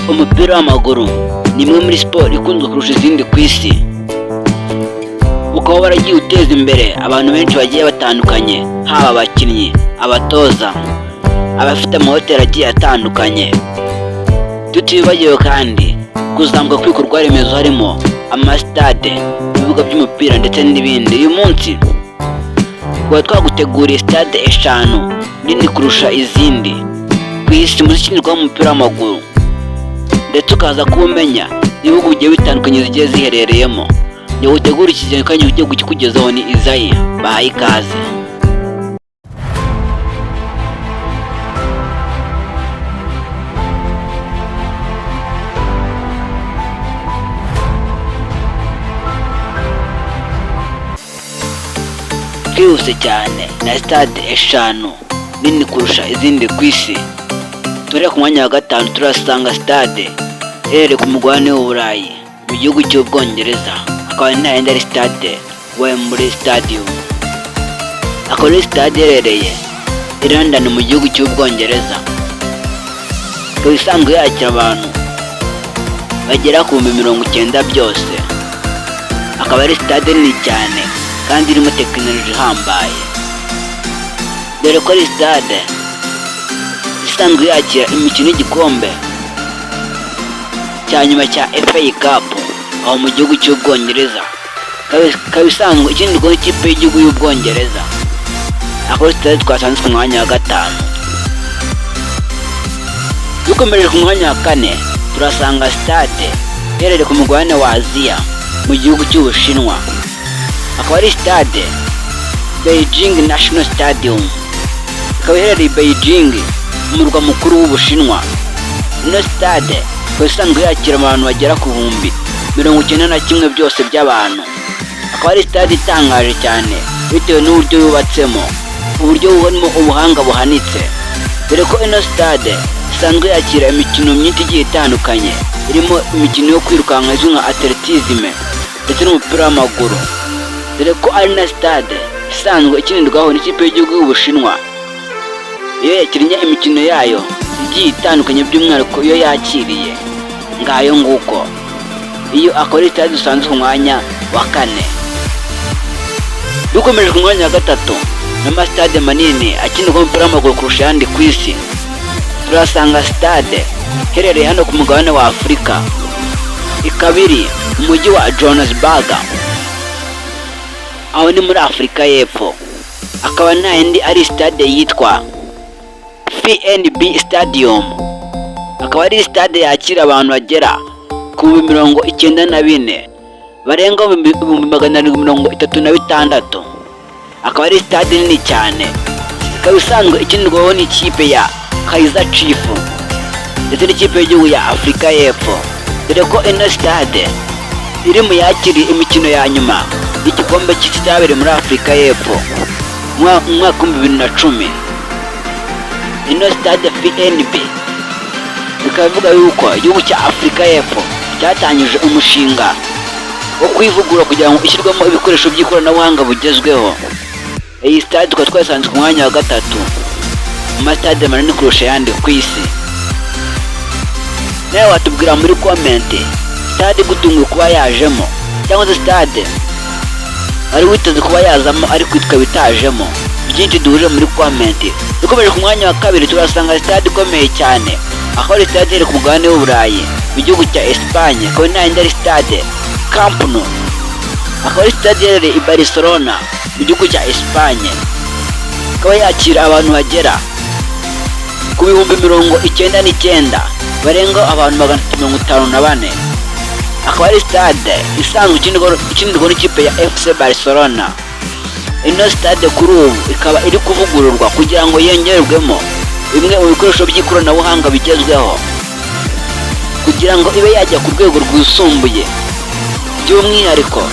Umupira w'amaguru ni imwe muri siporo ikunzwe kurusha izindi ku isi, ukaba waragiye uteza imbere abantu benshi bagiye batandukanye, haba abakinnyi, abatoza, abafite amahoteli agiye atandukanye. Tutibagiwe kandi kuzamuka kw'ibikorwa remezo harimo amasitade, ibibuga by'umupira ndetse n'ibindi. Uyu munsi tukaba twaguteguriye sitade 5 nini kurusha izindi ku isi mu zikinirwamo umupira w'amaguru, ndetse ukaza kuba umenya ibihugu bigiye bitandukanye zigiye ziherereyemo. Njye gutegura iki kiganiro kandi ugiye kukikugezaho ni Izayi. Bahaye ikaze. Twihuse cyane na sitade 5 nini kurusha izindi ku isi. Turi ku mwanya wa 5 turasanga stade iherereye ku mugabane w'Uburayi mu gihugu cy'Ubwongereza, akaba ari stade Wembley Stadium. Akaba ari stade iherereye i London mu gihugu cy'Ubwongereza, ikaba isanzwe yakira abantu bagera ku 90 byose. Akaba ari stade nini cyane kandi irimo tekinoloji ihambaye, dore ko ari stade isanzwe yakira imikino y'igikombe cya nyuma cya FA Cup aho mu gihugu cy'Ubwongereza, ikaba isanzwe ikinirwaho ikipe y'igihugu y'Ubwongereza. Akaba stade twasanze ku mwanya wa 5. Dukomeje ku mwanya wa 4 turasanga stade iherereye ku mugabane wa Aziya mu gihugu cy'Ubushinwa. Akaba ari stade Beijing National Stadium, ikaba iherereye Beijing umurwa mukuru w'Ubushinwa. Ino stade ikaba isanzwe yakira abantu bagera ku 91 byose by'abantu. Akaba ari stade itangaje cyane bitewe n'uburyo yubatsemo, uburyo burimo ubuhanga buhanitse, dore ko ino stade isanzwe yakira imikino myinshi igiye itandukanye, irimo imikino yo kwirukanka izwi nka atletism ndetse n'umupira w'amaguru, dore ko ari na stade isanzwe ikinirwaho n'ikipe y'igihugu y'Ubushinwa iyo yakinnye imikino yayo igiye itandukanye, by'umwihariko iyo yakiriye ngayo nguko. Iyo akora stade dusanzwe ku mwanya wa 4. Dukomeje ku mwanya wa 3 n'amastade manini akinirwa umupira w'amaguru kurusha ayandi ku isi, turasanga stade iherereye hano ku mugabane wa Afurika, ikaba iri mu mujyi wa Johannesburg, aho ni muri Afurika y'Epfo. Akaba nta yindi ari stade yitwa FNB Stadium. Akaba ari stade yakira abantu bagera ku 94 barenga 736. Akaba ari stade nini cyane, ikaba isanzwe ikinirwaho n'ikipe ya Kaizer Chiefs ndetse n'ikipe y'igihugu ya Afurika y'Epfo, dore ko ino stade iri mu yakiri imikino ya nyuma y'igikombe cy'isi cyabereye muri Afurika y'Epfo mu mwaka wa 2010. Ino stade FNB ikaba ivuga yuko igihugu cya Afurika y'Epfo cyatangije umushinga wo kwivugurura kugira ngo ishyirwamo ibikoresho by'ikoranabuhanga bugezweho. Iyi stade tukaba twasanze ku mwanya wa 3 mu mastade manini kurusha ayandi ku isi. Nawe watubwira muri comment stade gutunguye kuba yajemo, cyangwa se stade ari witeze kuba yazamo ariko ikaba itajemo. Byinshi duhuje muri comment. Dukomeje ku mwanya wa 2 turasanga stade ikomeye cyane, aho ari stade iri ku mugabane w'Uburayi mu gihugu cya Espagne. Akaba ari stade Camp Nou. Akaba ari stade iherereye i Barcelona mu gihugu cya Espagne, ikaba yakira abantu bagera ku 99 barenga abantu 354. Akaba ari stade isanzwe ikinirwa n'ikipe ya FC Barcelona. Ino stade kuri ubu ikaba iri kuvugururwa kugira ngo yongerwemo bimwe mu bikoresho by'ikoranabuhanga bigezweho, kugira ngo ibe yajya ku rwego rwisumbuye, by'umwihariko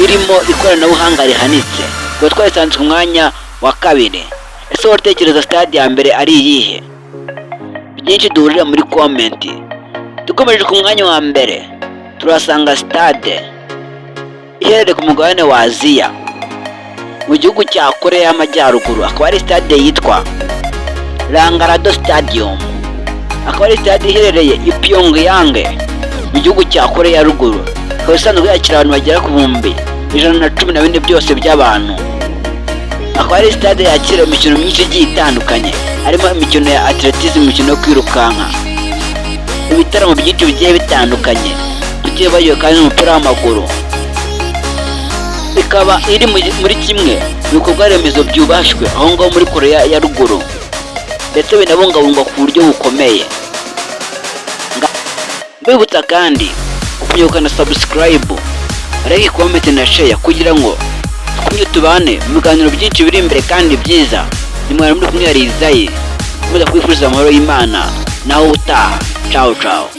irimo ikoranabuhanga rihanitse. Kuba twasanze ku mwanya wa 2. Ese watekereza stade ya mbere ari iyihe? Byinshi duhurira muri comment. Dukomeje ku mwanya wa 1 turasanga stade iherereye ku mugabane wa Aziya mu gihugu cya Korea y'Amajyaruguru. Akaba ari stade yitwa Rangarado Stadium. akaba ari stade iherereye i Pyongyang mu gihugu cya Korea ya ruguru. Ikaba isanzwe yakira abantu bagera ku bihumbi 114 byose by'abantu. Akaba ari stade yakira imikino myinshi igiye itandukanye, harimo imikino ya atletism, imikino yo kwirukanka, ibitaramo byinshi bigiye bitandukanye, tutibagiwe kandi umupira w'amaguru. Ikaba iri muri kimwe mu bikorwa remezo byubashywe aho ngaho muri Korea ya ruguru, ndetse binabungabungwa ku buryo bukomeye. Mbibutsa kandi kumenyuka na subscribe, like, comment na share kugira ngo tukumye tubane mu biganiro byinshi biri imbere kandi byiza. Ni mwari muri kumwe Rizayi, muza kwifuriza amahoro y'Imana naho utaha. Ciao ciao.